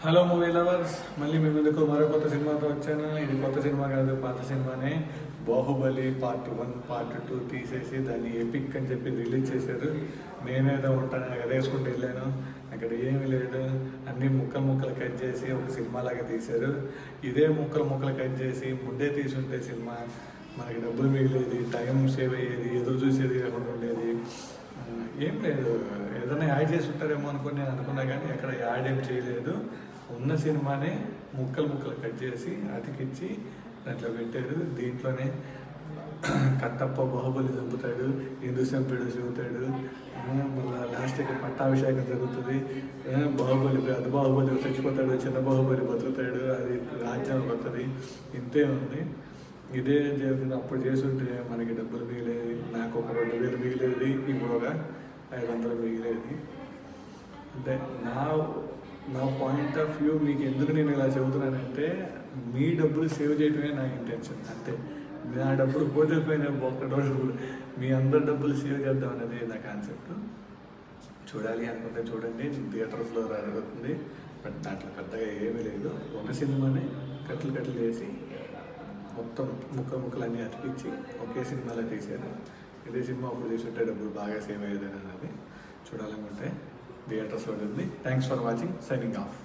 Hello movie lovers, మళ్ళీ మీ ముందుకు మరో కొత్త సినిమాతో వచ్చాను. ఇది కొత్త సినిమా కాదు, పాత సినిమానే. బాహుబలి పార్ట్ 1 పార్ట్ 2 తీసేసి దాన్ని ఎపిక్ అని చెప్పి రిలీజ్ చేశారు. నేనేదో ఉంటాను ఎగరేసుకుంటూ వెళ్ళాను. అక్కడ ఏమీ లేదు, అన్ని ముక్కలు ముక్కలు కట్ చేసి ఒక సినిమాలాగా తీశారు. ఇదే ముక్కలు ముక్కలు కట్ చేసి ముందే తీసుంటే సినిమా మనకి డబ్బులు మిగిలేది, టైం సేవ్ అయ్యేది, ఎదురు చూసేది కాకుండా ఉండేది. ఏం లేదు, ఏదైనా యాడ్ చేసి ఉంటారేమో అనుకుని నేను అనుకున్నా, కానీ ఎక్కడ యాడ్ ఏం చేయలేదు. ఉన్న సినిమానే ముక్కలు ముక్కలు కట్ చేసి అతికిచ్చి దాంట్లో పెట్టారు. దీంట్లోనే కట్టప్ప బాహుబలి చంపుతాడు, హిందూ చంపుడు చెబుతాడు, మళ్ళీ లాస్ట్కి పట్టాభిషేకం జరుగుతుంది. బాహుబలి అది బాహుబలి చచ్చిపోతాడు, చిన్న బాహుబలి బతుకుతాడు, అది రాజ్యం వస్తుంది. ఇంతే ఉంది. ఇదే అప్పుడు చేసుంటే మనకి డబ్బులు మిగిలేది. నాకు ఒక 2000 మిగిలేది, ఇప్పుడు ఒక 500 మిగిలేది. అంటే నా పాయింట్ ఆఫ్ వ్యూ మీకు ఎందుకు నేను ఇలా చెబుతున్నానంటే, మీ డబ్బులు సేవ్ చేయడమే నా ఇంటెన్షన్. అంతే. నా డబ్బులు పోయిన ఒక్కటో మీ అందరి డబ్బులు సేవ్ చేద్దాం అనేది నా కాన్సెప్ట్. చూడాలి అనుకుంటే చూడండి, థియేటర్స్లో జరుగుతుంది. బట్ దాంట్లో పెద్దగా ఏమీ లేదు. ఒక సినిమాని కట్లు చేసి మొత్తం ముక్కలన్నీ అతికించి ఒకే సినిమాలో తీశారు. ఇదే సినిమా అప్పుడు తీసుంటే డబ్బులు బాగా సేవ్ అయ్యేదని అన్నది. చూడాలనుకుంటే థియేటర్స్లో ఉంది. Thanks for watching. Signing off.